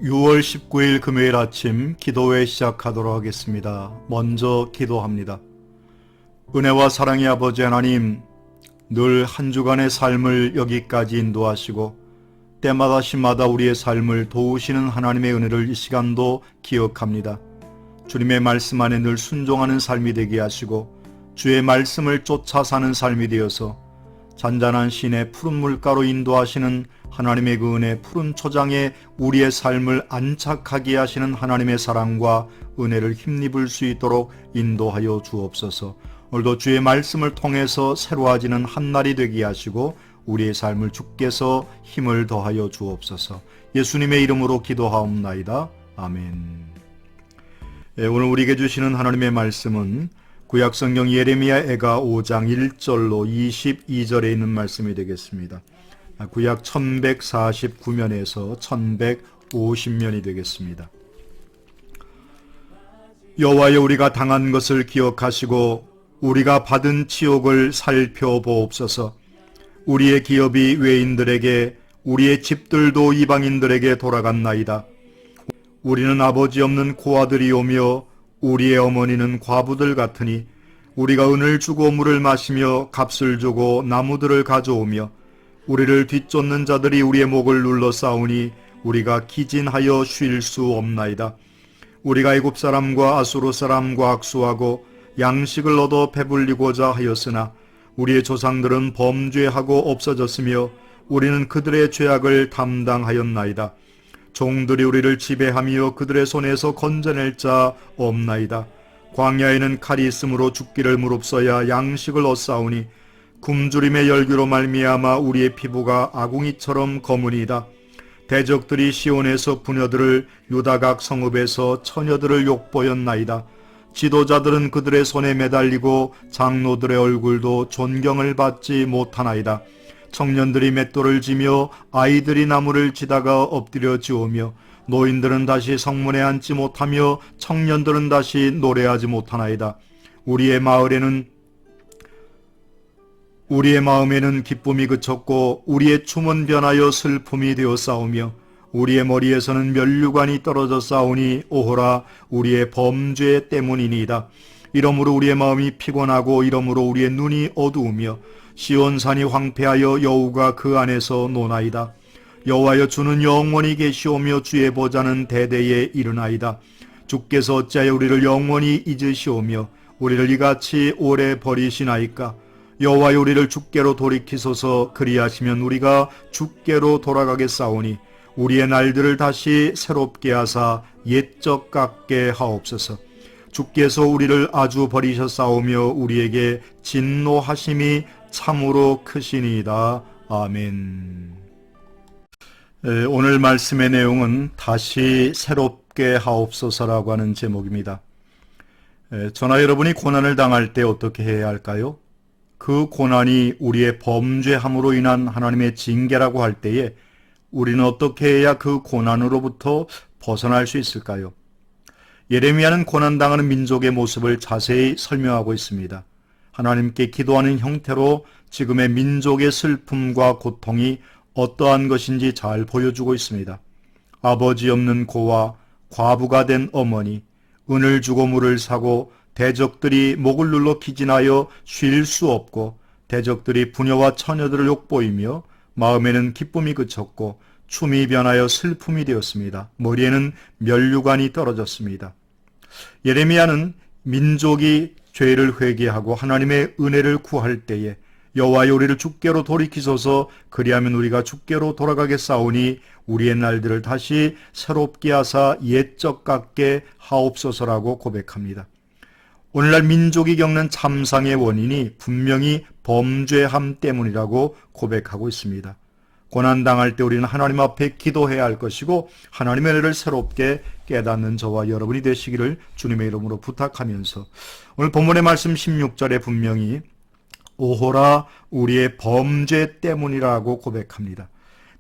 6월 19일 금요일 아침 기도회 시작하도록 하겠습니다. 먼저 기도합니다. 은혜와 사랑의 아버지 하나님, 늘 한 주간의 삶을 여기까지 인도하시고 때마다 시마다 우리의 삶을 도우시는 하나님의 은혜를 이 시간도 기억합니다. 주님의 말씀 안에 늘 순종하는 삶이 되게 하시고 주의 말씀을 쫓아 사는 삶이 되어서 잔잔한 시내 푸른 물가로 인도하시는 하나님의 그 은혜 푸른 초장에 우리의 삶을 안착하게 하시는 하나님의 사랑과 은혜를 힘입을 수 있도록 인도하여 주옵소서. 오늘도 주의 말씀을 통해서 새로워지는 한날이 되게 하시고 우리의 삶을 주께서 힘을 더하여 주옵소서. 예수님의 이름으로 기도하옵나이다. 아멘. 오늘 우리에게 주시는 하나님의 말씀은 구약성경 예레미야 애가 5장 1절로 22절에 있는 말씀이 되겠습니다. 구약 1149면에서 1150면이 되겠습니다. 여호와여, 우리가 당한 것을 기억하시고 우리가 받은 치욕을 살펴보옵소서. 우리의 기업이 외인들에게, 우리의 집들도 이방인들에게 돌아갔나이다. 우리는 아버지 없는 고아들이오며 우리의 어머니는 과부들 같으니 우리가 은을 주고 물을 마시며 값을 주고 나무들을 가져오며 우리를 뒤쫓는 자들이 우리의 목을 눌러 싸우니 우리가 기진하여 쉴 수 없나이다. 우리가 애굽 사람과 아수르 사람과 악수하고 양식을 얻어 배불리고자 하였으나 우리의 조상들은 범죄하고 없어졌으며 우리는 그들의 죄악을 담당하였나이다. 종들이 우리를 지배하며 그들의 손에서 건져낼 자 없나이다. 광야에는 칼이 있으므로 죽기를 무릅써야 양식을 얻사오니 굶주림의 열기로 말미암아 우리의 피부가 아궁이처럼 검으니이다. 대적들이 시온에서 부녀들을, 유다각 성읍에서 처녀들을 욕보였나이다. 지도자들은 그들의 손에 매달리고 장로들의 얼굴도 존경을 받지 못하나이다. 청년들이 맷돌을 지며 아이들이 나무를 지다가 엎드려 지우며 노인들은 다시 성문에 앉지 못하며 청년들은 다시 노래하지 못하나이다. 우리의 마음에는 기쁨이 그쳤고 우리의 춤은 변하여 슬픔이 되어 싸우며 우리의 머리에서는 면류관이 떨어져 싸우니 오호라, 우리의 범죄 때문이니이다. 이러므로 우리의 마음이 피곤하고 이러므로 우리의 눈이 어두우며 시온산이 황폐하여 여우가 그 안에서 노나이다. 여호와여, 주는 영원히 계시오며 주의 보좌는 대대에 이르나이다. 주께서 어찌하여 우리를 영원히 잊으시오며 우리를 이같이 오래 버리시나이까. 여호와여, 우리를 주께로 돌이키소서. 그리하시면 우리가 주께로 돌아가겠사오니 우리의 날들을 다시 새롭게 하사 옛적 같게 하옵소서. 주께서 우리를 아주 버리셨사오며 우리에게 진노하심이 참으로 크시니이다. 아멘. 오늘 말씀의 내용은 다시 새롭게 하옵소서라고 하는 제목입니다. 저나 여러분이 고난을 당할 때 어떻게 해야 할까요? 그 고난이 우리의 범죄함으로 인한 하나님의 징계라고 할 때에 우리는 어떻게 해야 그 고난으로부터 벗어날 수 있을까요? 예레미야는 고난당하는 민족의 모습을 자세히 설명하고 있습니다. 하나님께 기도하는 형태로 지금의 민족의 슬픔과 고통이 어떠한 것인지 잘 보여주고 있습니다. 아버지 없는 고아, 과부가 된 어머니, 은을 주고 물을 사고 대적들이 목을 눌러 기진하여 쉴 수 없고 대적들이 부녀와 처녀들을 욕보이며 마음에는 기쁨이 그쳤고 춤이 변하여 슬픔이 되었습니다. 머리에는 면류관이 떨어졌습니다. 예레미야는 민족이 죄를 회개하고 하나님의 은혜를 구할 때에 여호와여, 우리를 주께로 돌이키소서. 그리하면 우리가 주께로 돌아가겠사오니 우리의 날들을 다시 새롭게 하사 옛적 같게 하옵소서라고 고백합니다. 오늘날 민족이 겪는 참상의 원인이 분명히 범죄함 때문이라고 고백하고 있습니다. 고난당할 때 우리는 하나님 앞에 기도해야 할 것이고 하나님의 은혜를 새롭게 깨닫는 저와 여러분이 되시기를 주님의 이름으로 부탁하면서 오늘 본문의 말씀 16절에 분명히 오호라, 우리의 범죄 때문이라고 고백합니다.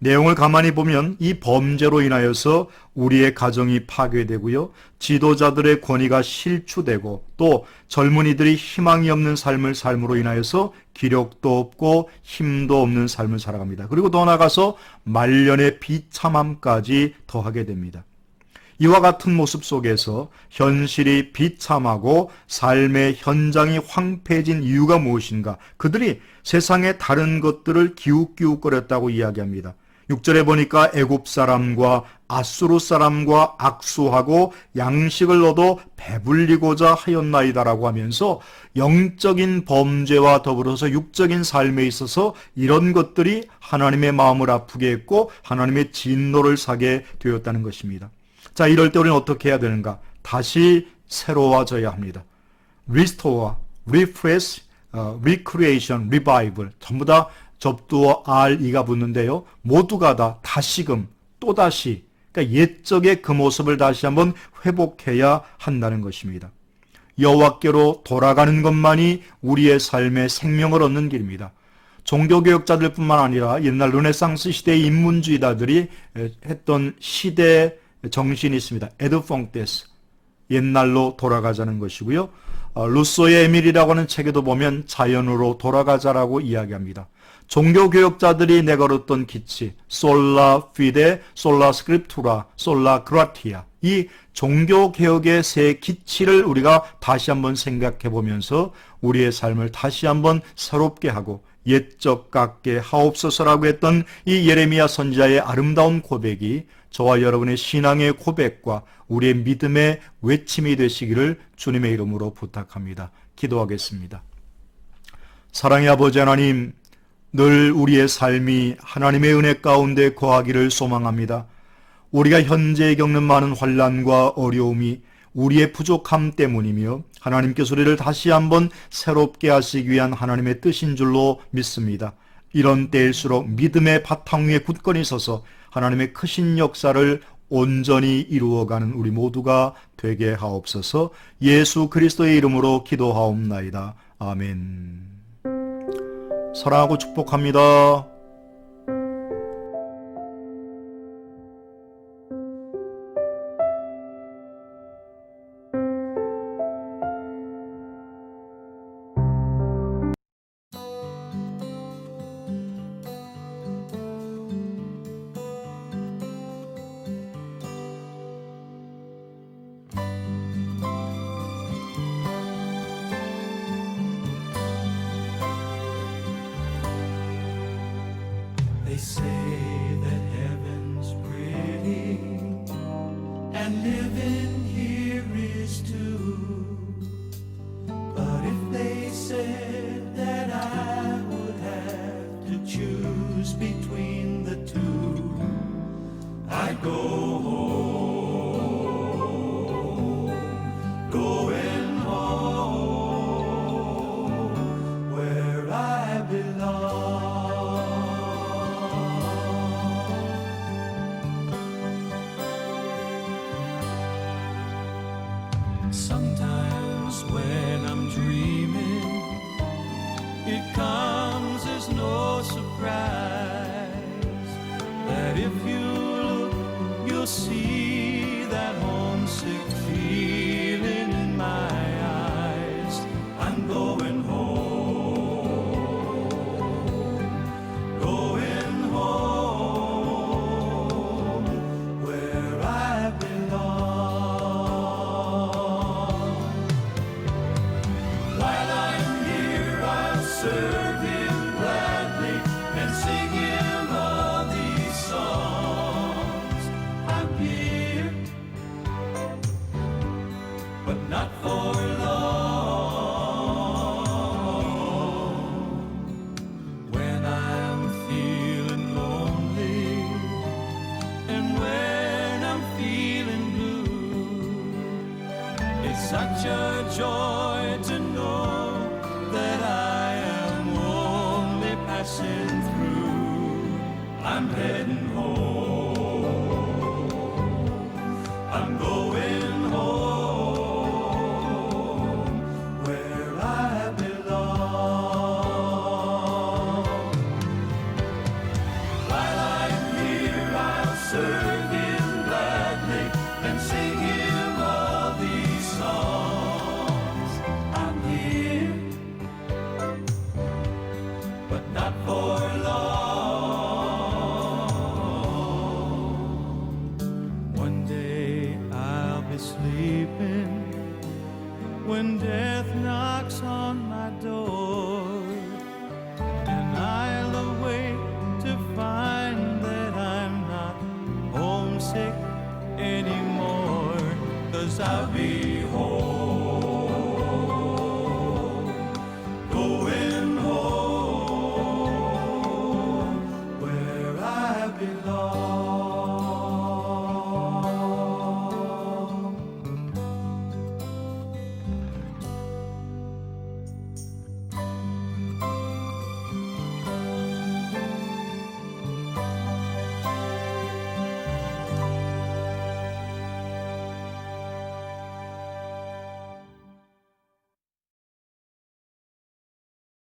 내용을 가만히 보면 이 범죄로 인하여서 우리의 가정이 파괴되고요. 지도자들의 권위가 실추되고 또 젊은이들이 희망이 없는 삶을 삶으로 인하여서 기력도 없고 힘도 없는 삶을 살아갑니다. 그리고 더 나아가서 말년의 비참함까지 더하게 됩니다. 이와 같은 모습 속에서 현실이 비참하고 삶의 현장이 황폐해진 이유가 무엇인가? 그들이 세상의 다른 것들을 기웃기웃거렸다고 이야기합니다. 6절에 보니까 애굽 사람과 아수르 사람과 악수하고 양식을 얻어 배불리고자 하였나이다라고 하면서 영적인 범죄와 더불어서 육적인 삶에 있어서 이런 것들이 하나님의 마음을 아프게 했고 하나님의 진노를 사게 되었다는 것입니다. 자, 이럴 때 우리는 어떻게 해야 되는가? 다시 새로워져야 합니다. Restore, Refresh, Recreation, Revival 전부 다 접두어 RE가 붙는데요. 모두가 다 다시금 또다시 그러니까 옛적의 그 모습을 다시 한번 회복해야 한다는 것입니다. 여호와께로 돌아가는 것만이 우리의 삶의 생명을 얻는 길입니다. 종교개혁자들뿐만 아니라 옛날 르네상스 시대의 인문주의자들이 했던 시대 정신이 있습니다. 에드펑테스, 옛날로 돌아가자는 것이고요. 루소의 에밀이라고 하는 책에도 보면 자연으로 돌아가자라고 이야기합니다. 종교개혁자들이 내걸었던 기치, 솔라 피데, 솔라 스크립투라, 솔라 그라티아, 이 종교개혁의 세 기치를 우리가 다시 한번 생각해 보면서 우리의 삶을 다시 한번 새롭게 하고 옛적 같게 하옵소서라고 했던 이 예레미야 선지자의 아름다운 고백이 저와 여러분의 신앙의 고백과 우리의 믿음의 외침이 되시기를 주님의 이름으로 부탁합니다. 기도하겠습니다. 사랑의 아버지 하나님, 늘 우리의 삶이 하나님의 은혜 가운데 거하기를 소망합니다. 우리가 현재 겪는 많은 환난과 어려움이 우리의 부족함 때문이며 하나님께서 우리를 다시 한번 새롭게 하시기 위한 하나님의 뜻인 줄로 믿습니다. 이런 때일수록 믿음의 바탕 위에 굳건히 서서 하나님의 크신 역사를 온전히 이루어가는 우리 모두가 되게 하옵소서. 예수 그리스도의 이름으로 기도하옵나이다. 아멘. 사랑하고 축복합니다. They say that heaven's pretty and living here is too. But if they said that I would have to choose between the two, I'd go home, going home where I belong. Sometimes when I'm dreaming, it comes as no surprise that if you look, you'll see that homesick feeling in my eyes. I'm going home, going home where I belong. Serve him gladly and sing him all these songs. I'm here, but not for long. When I'm feeling lonely and when I'm feeling blue, it's such a joy to know that I am only passing through. I'm heading home, I'm going home where I belong. While I'm is sleeping, when death knocks on my door, and I'll awake to find that I'm not homesick anymore, 'cause I'll be